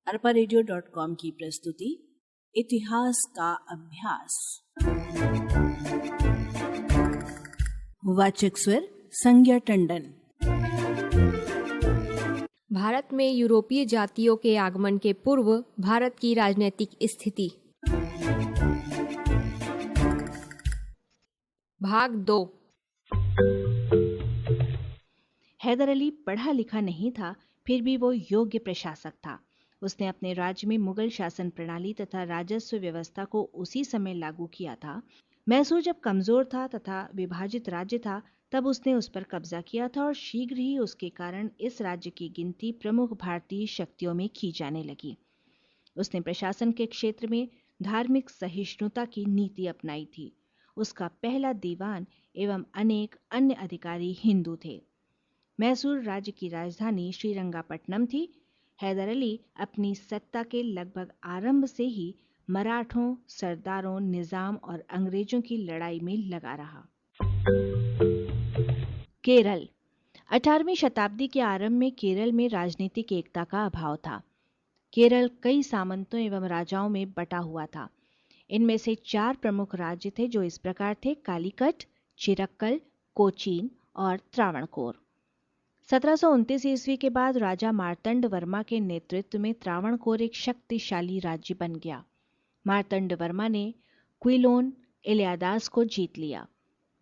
arparadio.com की प्रस्तुति इतिहास का अभ्यास। वाचक स्वर संज्ञा टंडन। भारत में यूरोपीय जातियों के आगमन के पूर्व भारत की राजनीतिक स्थिति। भाग 2। हैदर अली पढ़ा लिखा नहीं था, फिर भी वो योग्य प्रशासक था। उसने अपने राज्य में मुगल शासन प्रणाली तथा राजस्व व्यवस्था को उसी समय लागू किया था। मैसूर जब कमजोर था तथा विभाजित राज्य था, तब उसने उस पर कब्जा किया था और शीघ्र ही उसके कारण इस राज्य की गिनती प्रमुख भारतीय शक्तियों में की जाने लगी। उसने प्रशासन के क्षेत्र में धार्मिक सहिष्णुता की नीति अपनाई थी। उसका पहला दीवान एवं अनेक अन्य अधिकारी हिंदू थे। मैसूर राज्य की राजधानी श्रीरंगापट्टनम थी। हैदर अली अपनी सत्ता के लगभग आरंभ से ही मराठों, सरदारों, निजाम और अंग्रेजों की लड़ाई में लगा रहा। केरल। 18वीं शताब्दी के आरंभ में केरल में राजनीतिक एकता का अभाव था। केरल कई सामंतों एवं राजाओं में बटा हुआ था। इनमें से 4 प्रमुख राज्य थे जो इस प्रकार थे: कालीकट, चिरक्कल, कोचीन और त्रावणकोर। 1729 ईस्वी के बाद राजा मार्तंड वर्मा के नेतृत्व में त्रावणकोर एक शक्तिशाली राज्य बन गया। मार्तंड वर्मा ने क्विलोन इलियादास को जीत लिया।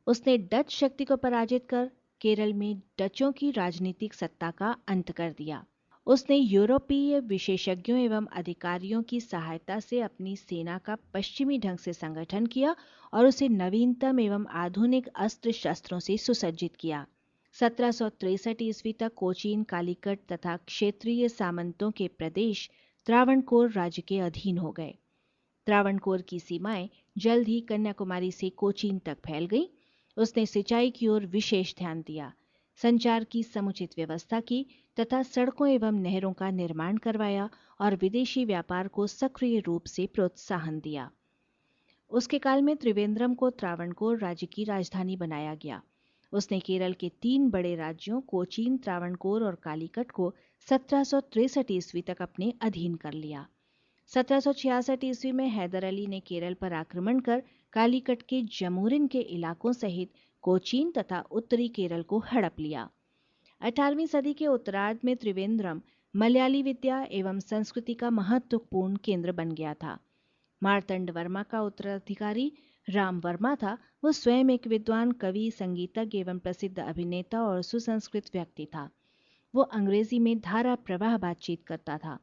उसने डच शक्ति को पराजित कर केरल में डचों की राजनीतिक सत्ता का अंत कर दिया। उसने यूरोपीय विशेषज्ञों एवं अधिकारियों की सहायता से अपनी सेना का पश्चिमी ढंग से संगठन किया और उसे नवीनतम एवं आधुनिक अस्त्र शस्त्रों से सुसज्जित किया। 1763 ईस्वी तक कोचीन, कालीकट तथा क्षेत्रीय सामंतों के प्रदेश त्रावणकोर राज्य के अधीन हो गए। त्रावणकोर की सीमाएं जल्द ही कन्याकुमारी से कोचीन तक फैल गईं। उसने सिंचाई की ओर विशेष ध्यान दिया, संचार की समुचित व्यवस्था की तथा सड़कों एवं नहरों का निर्माण करवाया और विदेशी व्यापार को सक्रिय रूप से प्रोत्साहन दिया। उसके काल में त्रिवेंद्रम को त्रावणकोर राज्य की राजधानी बनाया गया। उसने केरल के 3 बड़े राज्यों कोचीन, त्रावणकोर और कालीकट को 1763 ईस्वी तक अपने अधीन कर लिया। 1766 ईस्वी में हैदर अली ने केरल पर आक्रमण कर कालीकट के जमोरिन के इलाकों सहित कोचीन तथा उत्तरी केरल को हड़प लिया। 18वीं सदी के उत्तरार्ध में त्रिवेंद्रम मलयाली विद्या एवं संस्कृति का महत्वपूर्ण केंद्र बन गया था। मार्तंड वर्मा का उत्तराधिकारी राम वर्मा था। वो स्वयं एक विद्वान, कवि, संगीतज्ञ एवं प्रसिद्ध अभिनेता और सुसंस्कृत व्यक्ति था। वो अंग्रेजी में धारा प्रवाह बातचीत करता था।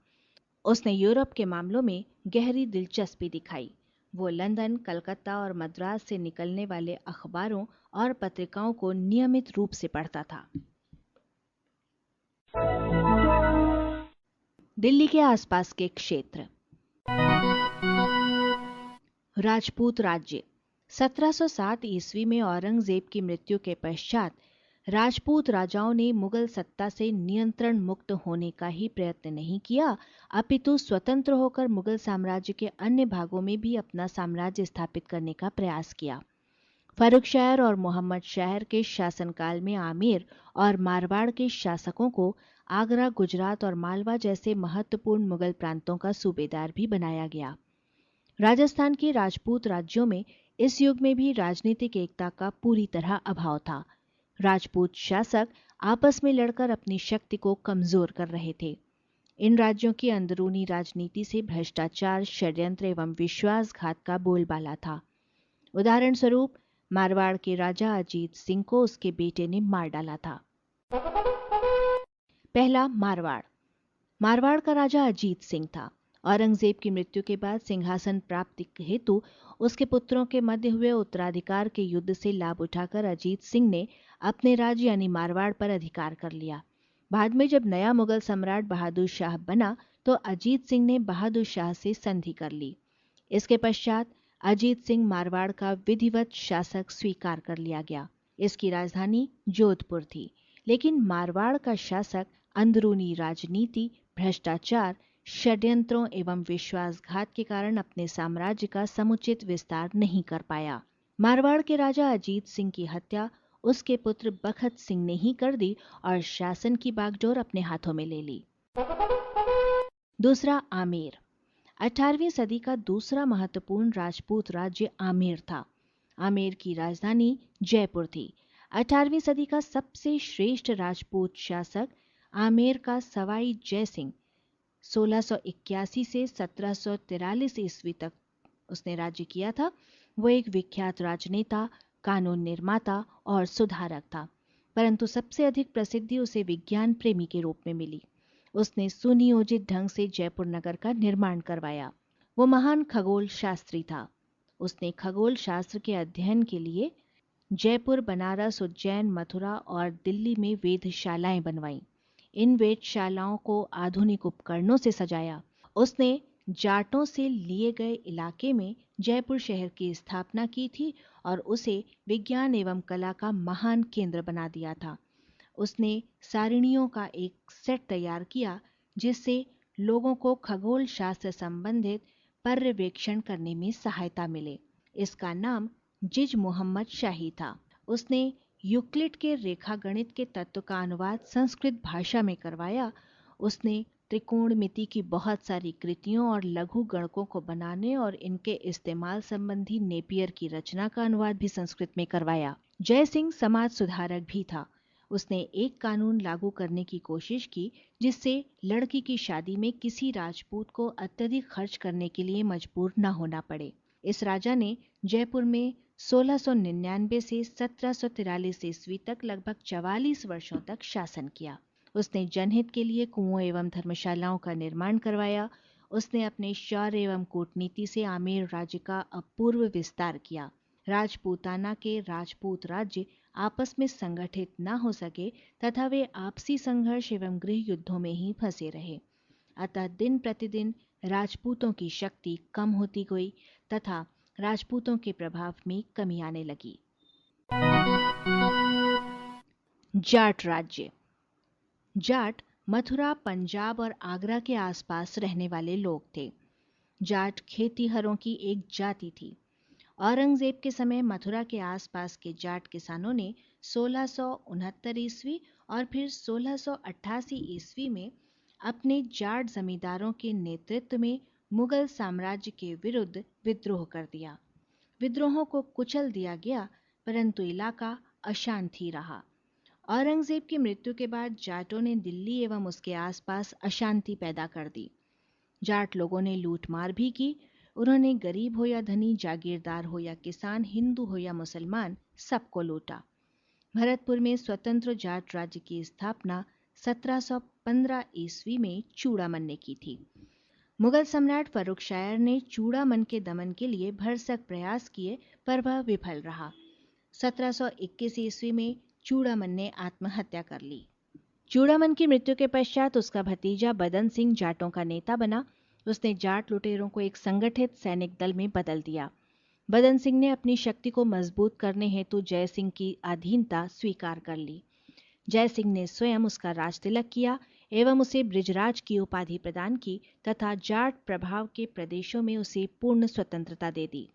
उसने यूरोप के मामलों में गहरी दिलचस्पी दिखाई। वो लंदन, कलकत्ता और मद्रास से निकलने वाले अखबारों और पत्रिकाओं को नियमित रूप से पढ़ता था। दिल्ली के आसपास के क्षेत्र। राजपूत राज्य। 1707 ईस्वी में औरंगजेब की मृत्यु के पश्चात राजपूत राजाओं ने मुगल सत्ता से नियंत्रण मुक्त होने का ही प्रयत्न नहीं किया, अपितु स्वतंत्र होकर मुगल साम्राज्य के अन्य भागों में भी अपना साम्राज्य स्थापित करने का प्रयास किया। फर्रुखशहर और मोहम्मद शहर के शासनकाल में आमेर और मारवाड़ के शासकों को आगरा, गुजरात और मालवा जैसे महत्वपूर्ण मुगल प्रांतों का सूबेदार भी बनाया गया। राजस्थान के राजपूत राज्यों में इस युग में भी राजनीतिक एकता का पूरी तरह अभाव था। राजपूत शासक आपस में लड़कर अपनी शक्ति को कमजोर कर रहे थे। इन राज्यों की अंदरूनी राजनीति से भ्रष्टाचार, षड्यंत्र एवं विश्वासघात का बोलबाला था। उदाहरण स्वरूप मारवाड़ के राजा अजीत सिंह को उसके बेटे ने मार डाला था। पहला, मारवाड़। मारवाड़ का राजा अजीत सिंह था। औरंगजेब की मृत्यु के बाद सिंहासन प्राप्ति हेतु उसके पुत्रों के मध्य हुए उत्तराधिकार के युद्ध से लाभ उठाकर अजीत सिंह ने अपने राज्य यानी मारवाड़ पर अधिकार कर लिया। बाद में जब नया मुगल सम्राट बहादुर शाह बना तो अजीत सिंह ने बहादुर शाह से संधि कर ली। इसके पश्चात अजीत सिंह मारवाड़ का विधिवत शासक स्वीकार कर लिया गया। इसकी राजधानी जोधपुर थी, लेकिन मारवाड़ का शासक अंदरूनी राजनीति, भ्रष्टाचार, षड्यंत्रों एवं विश्वासघात के कारण अपने साम्राज्य का समुचित विस्तार नहीं कर पाया। मारवाड़ के राजा अजीत सिंह की हत्या उसके पुत्र बखत सिंह ने ही कर दी और शासन की बागडोर अपने हाथों में ले ली। दूसरा, आमेर। 18वीं सदी का दूसरा महत्वपूर्ण राजपूत राज्य आमेर था। आमेर की राजधानी जयपुर थी। 18वीं सदी का सबसे श्रेष्ठ राजपूत शासक आमेर का सवाई जय सिंह 1681 से 1743 ईस्वी तक उसने राज्य किया था। वो एक विख्यात राजनेता, कानून निर्माता और सुधारक था, परंतु सबसे अधिक प्रसिद्धि उसे विज्ञान प्रेमी के रूप में मिली। उसने सुनियोजित ढंग से जयपुर नगर का निर्माण करवाया। वो महान खगोल शास्त्री था। उसने खगोल शास्त्र के अध्ययन के लिए जयपुर, बनारस, उज्जैन, मथुरा और दिल्ली में वेधशालाएं बनवाईं। इन वेधशालाओं को आधुनिक उपकरणों से सजाया। उसने जाटों से लिए गए इलाके में जयपुर शहर की स्थापना की थी और उसे विज्ञान एवं कला का महान केंद्र बना दिया था। उसने सारिणियों का एक सेट तैयार किया जिससे लोगों को खगोल शास्त्र संबंधित पर्यवेक्षण करने में सहायता मिले। इसका नाम जिज मोहम्मद शाही था। उसने यूक्लिड के रेखा गणित के तत्व का अनुवाद संस्कृत भाषा में करवाया। उसने त्रिकोणमिति की बहुत सारी कृतियों और लघु गणकों को बनाने और इनके इस्तेमाल संबंधी नेपियर की रचना का अनुवाद भी संस्कृत में करवाया। जय सिंह समाज सुधारक भी था। उसने एक कानून लागू करने की कोशिश की जिससे लड़की की शादी में किसी राजपूत को अत्यधिक खर्च करने के लिए मजबूर न होना पड़े। इस राजा ने जयपुर में 1699 से 1743 ईस्वी तक लगभग 44 वर्षों तक शासन किया। उसने जनहित के लिए कुओं एवं धर्मशालाओं का निर्माण करवाया। उसने अपने शौर्य एवं कूटनीति से आमेर राज्य का अपूर्व विस्तार किया। राजपूताना के राजपूत राज्य आपस में संगठित न हो सके तथा वे आपसी संघर्ष एवं गृह युद्धों में ही फंसे रहे। अतः दिन प्रतिदिन राजपूतों की शक्ति कम होती गई तथा राजपूतों के प्रभाव में कमी आने लगी। जाट राज्य। जाट मथुरा, पंजाब और आगरा के आसपास रहने वाले लोग थे। जाट खेतीहरों की एक जाति थी। औरंगजेब के समय मथुरा के आसपास के जाट किसानों ने 1669 ईस्वी और फिर 1688 ईस्वी में अपने जाट जमींदारों के नेतृत्व में मुगल साम्राज्य के विरुद्ध विद्रोह कर दिया। विद्रोहों को कुचल दिया गया, परंतु इलाका अशांत ही रहा। औरंगजेब की मृत्यु के बाद जाटों ने दिल्ली एवं उसके आसपास अशांति पैदा कर दी। जाट लोगों ने लूटमार भी की। उन्होंने गरीब हो या धनी, जागीरदार हो या किसान, हिंदू हो या मुसलमान, सबको लूटा। भरतपुर में स्वतंत्र जाट राज्य की स्थापना 1715 ईस्वी में चूड़ामन ने की थी। मुगल सम्राट फर्रुखशायर ने चूड़ामन के दमन के लिए भरसक प्रयास किए, पर वह विफल रहा। 1721 ईस्वी में चूड़ामन ने आत्महत्या कर ली। चूड़ामन की मृत्यु के पश्चात उसका भतीजा बदन सिंह जाटों का नेता बना। उसने जाट लुटेरों को एक संगठित सैनिक दल में बदल दिया। बदन सिंह ने अपनी शक्ति को मजबूत करने हेतु जय सिंह की अधीनता स्वीकार कर ली। जय सिंह ने स्वयं उसका राज तिलक किया एवं उसे बृजराज की उपाधि प्रदान की तथा जाट प्रभाव के प्रदेशों में उसे पूर्ण स्वतंत्रता दे दी।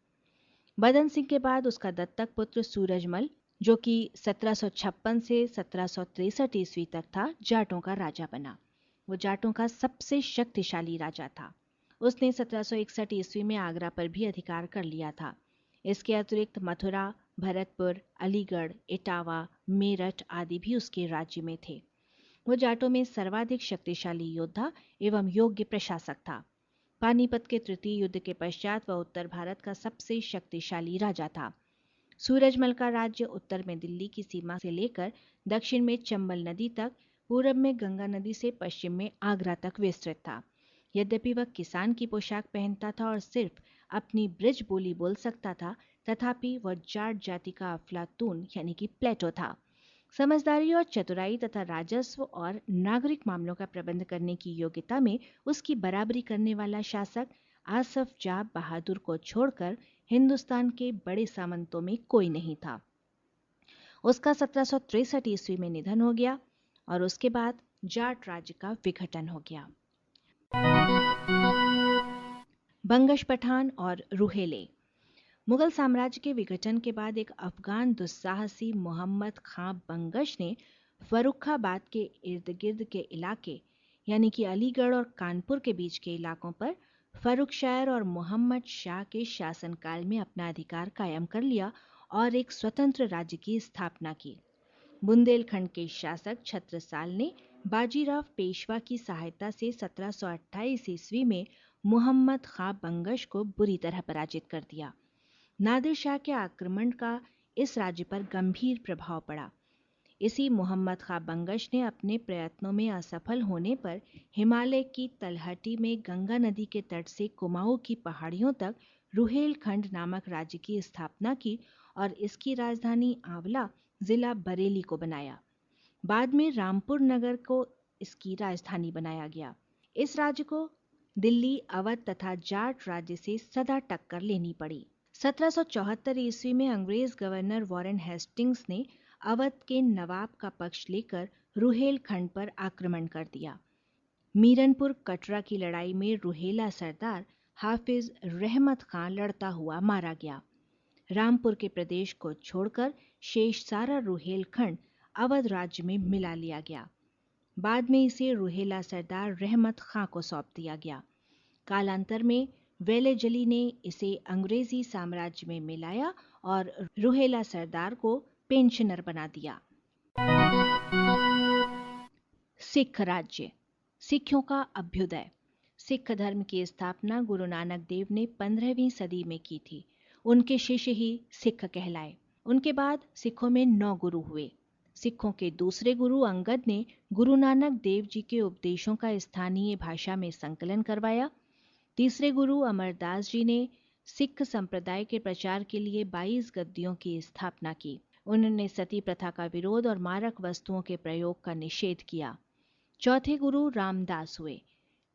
बदन सिंह के बाद उसका दत्तक पुत्र सूरजमल, जो कि 1756 से 1763 ईस्वी तक था, जाटों का राजा बना। वो जाटों का सबसे शक्तिशाली राजा था। उसने 1761 ईस्वी में आगरा पर भी अधिकार कर लिया था। इसके अतिरिक्त मथुरा, भरतपुर, अलीगढ़, इटावा, मेरठ आदि भी उसके राज्य में थे। वो जाटों में सर्वाधिक शक्तिशाली योद्धा एवं योग्य प्रशासक था। पानीपत के तृतीय युद्ध के पश्चात वह उत्तर भारत का सबसे शक्तिशाली राजा था। सूरजमल का राज्य उत्तर में दिल्ली की सीमा से लेकर दक्षिण में चंबल नदी तक, पूरब में गंगा नदी से पश्चिम में आगरा तक विस्तृत था। यद्यपि वह किसान की पोशाक पहनता था और सिर्फ अपनी ब्रिज बोली बोल सकता था, तथापि वह जाट जाति का अफलातून यानी कि प्लेटो था। समझदारी और चतुराई तथा राजस्व और नागरिक मामलों का प्रबंध करने की योग्यता में उसकी बराबरी करने वाला शासक आसफ जाह बहादुर को छोड़कर हिंदुस्तान के बड़े सामंतों में कोई नहीं था। उसका 1763 ईस्वी में निधन हो गया और उसके बाद जाट राज्य का विघटन हो गया। बंगश पठान और रूहेले। मुगल साम्राज्य के विघटन के बाद एक अफगान दुस्साहसी मोहम्मद खां बंगश ने फर्रुखाबाद के इर्द गिर्द के इलाके यानी कि अलीगढ़ और कानपुर के बीच के इलाकों पर फर्रुखशायर और मोहम्मद शाह के शासनकाल में अपना अधिकार कायम कर लिया और एक स्वतंत्र राज्य की स्थापना की। बुंदेलखंड के शासक छत्रसाल ने बाजीराव पेशवा की सहायता से 1728 ईस्वी में मोहम्मद खां बंगश को बुरी तरह पराजित कर दिया। नादिर शाह के आक्रमण का इस राज्य पर गंभीर प्रभाव पड़ा। इसी मोहम्मद खां बंगश ने अपने प्रयत्नों में असफल होने पर हिमालय की तलहटी में गंगा नदी के तट से कुमाऊं की पहाड़ियों तक रुहेलखंड नामक राज्य की स्थापना की और इसकी राजधानी आंवला जिला बरेली को बनाया। बाद में रामपुर नगर को इसकी राजधानी बनाया गया। इस राज्य को दिल्ली, अवध तथा जाट राज्य से सदा टक्कर लेनी पड़ी। 1774 ईस्वी में अंग्रेज गवर्नर वॉरेन हेस्टिंग्स ने अवध के नवाब का पक्ष लेकर रुहेलखंड पर आक्रमण कर दिया। मीरनपुर कटरा की लड़ाई में रुहेला सरदार हाफिज रहमत खां लड़ता हुआ मारा गया। रामपुर के प्रदेश को छोड़कर शेष सारा रुहेलखंड अवध राज्य में मिला लिया गया। बाद में इसे रुहेला सरदार रहमत खां को सौंप दिया गया। कालांतर में वेलेजली ने इसे अंग्रेजी साम्राज्य में मिलाया और रुहेला सरदार को पेंशनर बना दिया। सिख राज्य, सिखों का अभ्युदय। सिख धर्म की स्थापना गुरु नानक देव ने 15वीं सदी में की थी। उनके शिष्य ही सिख कहलाए। उनके बाद सिखों में 9 गुरु हुए। सिखों के दूसरे गुरु अंगद ने गुरु नानक देव जी के उपदेशों का स्थानीय भाषा में संकलन करवाया। तीसरे गुरु अमरदास जी ने सिख संप्रदाय के प्रचार के लिए 22 गद्दियों की स्थापना की। उन्होंने सती प्रथा का विरोध और मारक वस्तुओं के प्रयोग का निषेध किया। चौथे गुरु रामदास हुए,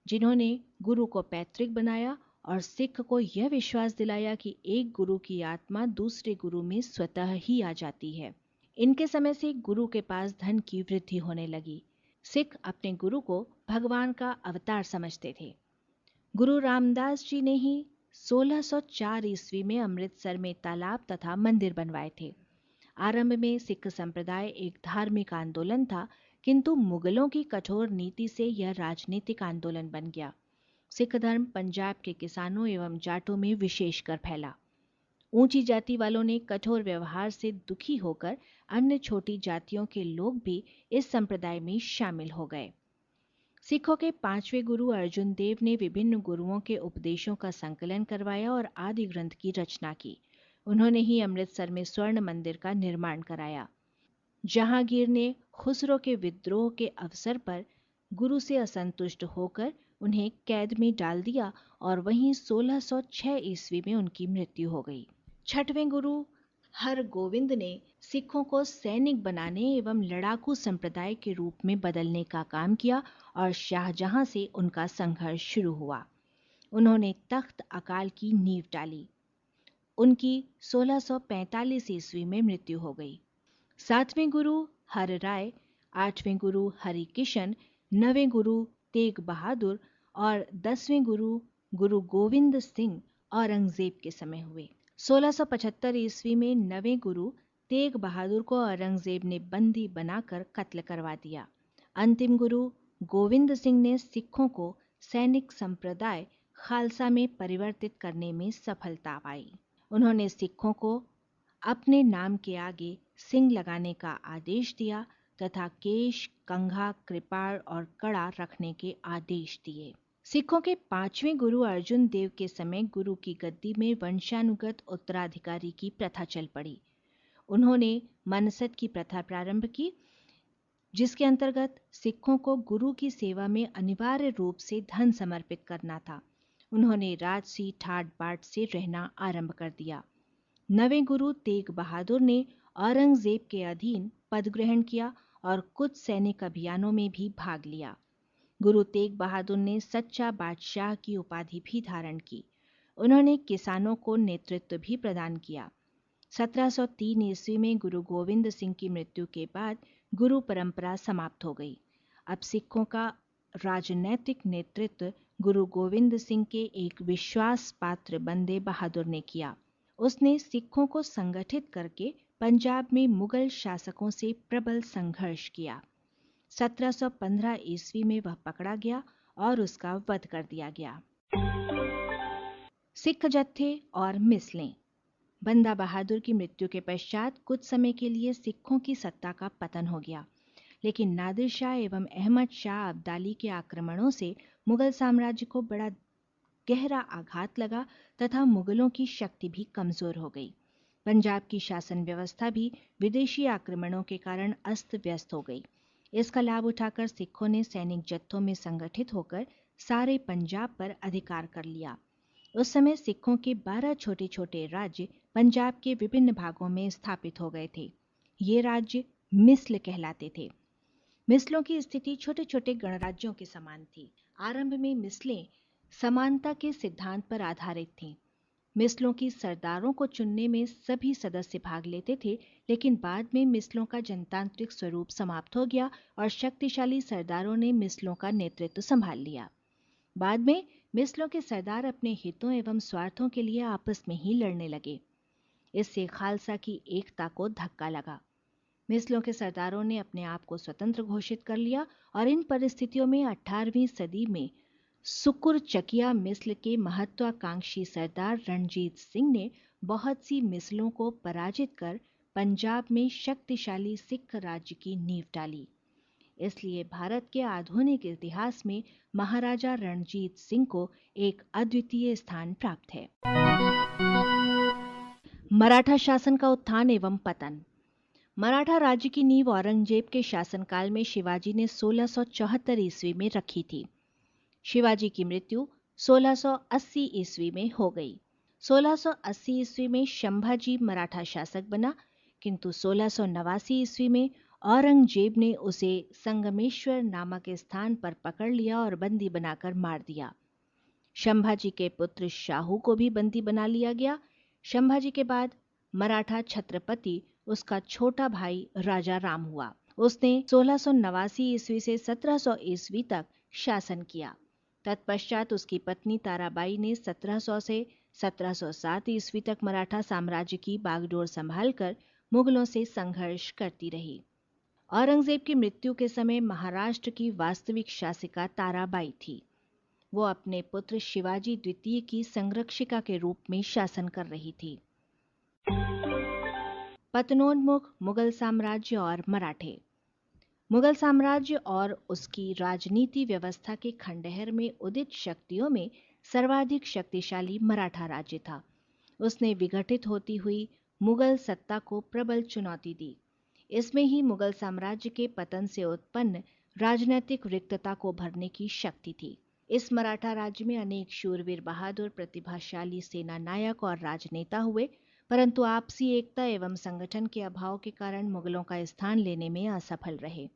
जिन्होंने गुरु को पैतृक बनाया और सिख को यह विश्वास दिलाया कि एक गुरु की आत्मा दूसरे गुरु में स्वतः ही आ जाती है। इनके समय से गुरु के पास धन की वृद्धि होने लगी। सिख अपने गुरु को भगवान का अवतार समझते थे। गुरु रामदास जी ने ही 1604 ईस्वी में अमृतसर में तालाब तथा मंदिर बनवाए थे। आरंभ में सिख संप्रदाय एक धार्मिक आंदोलन था, किंतु मुगलों की कठोर नीति से यह राजनीतिक आंदोलन बन गया। सिख धर्म पंजाब के किसानों एवं जाटों में विशेषकर फैला। ऊंची जाति वालों ने कठोर व्यवहार से दुखी होकर अन्य छोटी जातियों के लोग भी इस संप्रदाय में शामिल हो गए। सिखों के 5वें गुरु अर्जुन देव ने विभिन्न गुरुओं के उपदेशों का संकलन करवाया और आदि ग्रंथ की रचना की। उन्होंने ही अमृतसर में स्वर्ण मंदिर का निर्माण कराया। जहांगीर ने खुसरो के विद्रोह के अवसर पर गुरु से असंतुष्ट होकर उन्हें कैद में डाल दिया और वहीं 1606 ईस्वी में उनकी मृत्यु हो गई। 6वें गुरु हरगोविंद ने सिखों को सैनिक बनाने एवं लड़ाकू संप्रदाय के रूप में बदलने का काम किया और शाहजहां से उनका संघर्ष शुरू हुआ। उन्होंने तख्त अकाल की नींव डाली। उनकी 1645 ईस्वी में मृत्यु हो गई। 7वें गुरु हरराय, 8वें गुरु हरिकिशन, 9वें गुरु तेग बहादुर और 10वें गुरु गुरु गोविंद सिंह औरंगजेब के समय हुए। 1675 ईस्वी में 9वें गुरु तेग बहादुर को औरंगजेब ने बंदी बनाकर कत्ल करवा दिया। अंतिम गुरु गोविंद सिंह ने सिखों को सैनिक संप्रदाय खालसा में परिवर्तित करने में सफलता पाई। उन्होंने सिखों को अपने नाम के आगे सिंह लगाने का आदेश दिया तथा केश, कंघा, कृपाण और कड़ा रखने के आदेश दिए। सिखों के 5वें गुरु अर्जुन देव के समय गुरु की गद्दी में वंशानुगत उत्तराधिकारी की प्रथा चल पड़ी। उन्होंने मनसत की प्रथा प्रारंभ की, जिसके अंतर्गत सिखों को गुरु की सेवा में अनिवार्य रूप से धन समर्पित करना था। उन्होंने राजसी ठाट बाट से रहना आरंभ कर दिया। 9वें गुरु तेग बहादुर ने औरंगजेब के अधीन पद ग्रहण किया और कुछ सैनिक अभियानों में भी भाग लिया। गुरु तेग बहादुर ने सच्चा बादशाह की उपाधि भी धारण की। उन्होंने किसानों को नेतृत्व भी प्रदान किया। 1703 ईस्वी में गुरु गोविंद सिंह की मृत्यु के बाद गुरु परंपरा समाप्त हो गई। अब सिखों का राजनैतिक नेतृत्व गुरु गोविंद सिंह के एक विश्वास पात्र बंदे बहादुर ने किया। उसने सिखों को संगठित करके पंजाब में मुगल शासकों से प्रबल संघर्ष किया। 1715 ईस्वी में वह पकड़ा गया और उसका वध कर दिया गया। सिख जत्थे और मिसलें। बंदा बहादुर की मृत्यु के पश्चात कुछ समय के लिए सिखों की सत्ता का पतन हो गया, लेकिन नादिर शाह एवं अहमद शाह अब्दाली के आक्रमणों से मुगल साम्राज्य को बड़ा गहरा आघात लगा तथा मुगलों की शक्ति भी कमजोर हो गई। पंजाब की शासन व्यवस्था भी विदेशी आक्रमणों के कारण अस्त व्यस्त हो गई। इसका लाभ उठाकर सिखों ने सैनिक जत्थों में संगठित होकर सारे पंजाब पर अधिकार कर लिया। उस समय सिखों के 12 छोटे छोटे राज्य पंजाब के विभिन्न भागों में स्थापित हो गए थे। ये राज्य मिस्ल कहलाते थे। मिस्लों की स्थिति छोटे छोटे गणराज्यों के समान थी। आरंभ में मिस्लें समानता के सिद्धांत पर आधारित थीं। मिस्लों की सरदारों को चुनने में सभी सदस्य भाग लेते थे, लेकिन बाद में मिस्लों का जनतांत्रिक स्वरूप समाप्त हो गया और शक्तिशाली सरदारों ने मिस्लों का नेतृत्व संभाल लिया। बाद में मिस्लों के सरदार अपने हितों एवं स्वार्थों के लिए आपस में ही लड़ने लगे। इससे खालसा की एकता को धक्का लगा। मिस्लों के सरदारों ने अपने आप को स्वतंत्र घोषित कर लिया और इन परिस्थितियों में 18वीं सदी में सुकुर चकिया मिस्ल के महत्वाकांक्षी सरदार रणजीत सिंह ने बहुत सी मिस्लों को पराजित कर पंजाब में शक्तिशाली सिख राज्य की नींव डाली। इसलिए भारत के आधुनिक इतिहास में महाराजा रणजीत सिंह को एक अद्वितीय स्थान प्राप्त है। मराठा शासन का उत्थान एवं पतन। मराठा राज्य की नींव औरंगजेब के शासनकाल में शिवाजी ने 1674 ईस्वी में रखी थी। शिवाजी की मृत्यु 1680 ईस्वी में हो गई। 1680 ईस्वी में संभाजी मराठा शासक बना, किंतु 1689 ईस्वी में औरंगजेब ने उसे संगमेश्वर नामक स्थान पर पकड़ लिया और बंदी बनाकर मार दिया। संभाजी के पुत्र शाहू को भी बंदी बना लिया गया। संभाजी के बाद मराठा छत्रपति उसका छोटा भाई राजा राम हुआ। उसने 1689 ईस्वी से 1700 ईस्वी तक शासन किया। तत्पश्चात उसकी पत्नी ताराबाई ने 1700 से 1707 ईस्वी तक मराठा साम्राज्य की बागडोर संभालकर मुगलों से संघर्ष करती रही। औरंगजेब की मृत्यु के समय महाराष्ट्र की वास्तविक शासिका ताराबाई थी। वो अपने पुत्र शिवाजी द्वितीय की संरक्षिका के रूप में शासन कर रही थी। पतनोन्मुख मुगल साम्राज्य और मराठे। मुगल साम्राज्य और उसकी राजनीति व्यवस्था के खंडहर में उदित शक्तियों में सर्वाधिक शक्तिशाली मराठा राज्य था। उसने विघटित होती हुई मुगल सत्ता को प्रबल चुनौती दी। इसमें ही मुगल साम्राज्य के पतन से उत्पन्न राजनीतिक रिक्तता को भरने की शक्ति थी। इस मराठा राज्य में अनेक शूरवीर बहादुर प्रतिभाशाली सेना नायक और राजनेता हुए, परंतु आपसी एकता एवं संगठन के अभाव के कारण मुगलों का स्थान लेने में असफल रहे।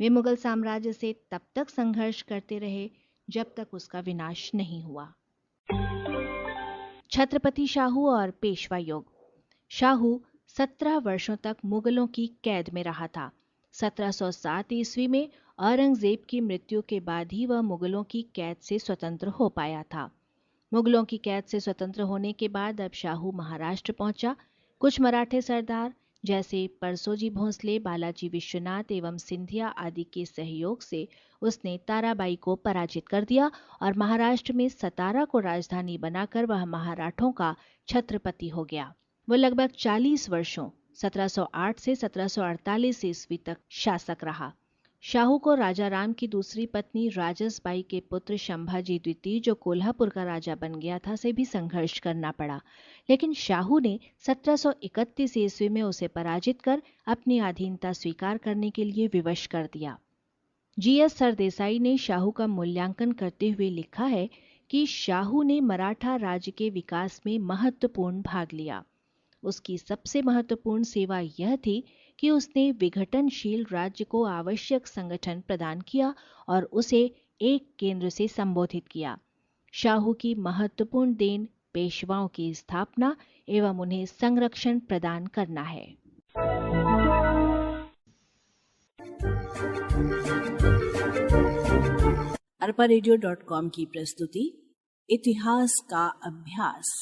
वे मुगल साम्राज्य से तब तक संघर्ष करते रहे जब तक उसका विनाश नहीं हुआ। छत्रपति शाहू और पेशवा योग। शाहू 17 वर्षों तक मुगलों की कैद में रहा था। 1707 ईस्वी में औरंगजेब की मृत्यु के बाद ही वह मुगलों की कैद से स्वतंत्र हो पाया था। मुगलों की कैद से स्वतंत्र होने के बाद अब शाहू महाराष्ट्र पहुंचा। कुछ मराठे सरदार जैसे परसोजी भोंसले, बालाजी विश्वनाथ एवं सिंधिया आदि के सहयोग से उसने ताराबाई को पराजित कर दिया और महाराष्ट्र में सतारा को राजधानी बनाकर वह मराठों का छत्रपति हो गया। वह लगभग 40 वर्षों 1708 से 1748 ईस्वी तक शासक रहा। शाहू को राजा राम की दूसरी पत्नी राजसबाई के पुत्र संभाजी द्वितीय, जो कोल्हापुर का राजा बन गया था, से भी संघर्ष करना पड़ा, लेकिन शाहू ने 1731 ईस्वी में उसे पराजित कर अपनी अधीनता स्वीकार करने के लिए विवश कर दिया। जीएस सरदेसाई ने शाहू का मूल्यांकन करते हुए लिखा है कि शाहू ने मराठा राज्य के विकास में महत्वपूर्ण भाग लिया। उसकी सबसे महत्वपूर्ण सेवा यह थी कि उसने विघटनशील राज्य को आवश्यक संगठन प्रदान किया और उसे एक केंद्र से संबोधित किया। शाहू की महत्वपूर्ण देन पेशवाओं की स्थापना एवं उन्हें संरक्षण प्रदान करना है। arparadio.com की प्रस्तुति इतिहास का अभ्यास।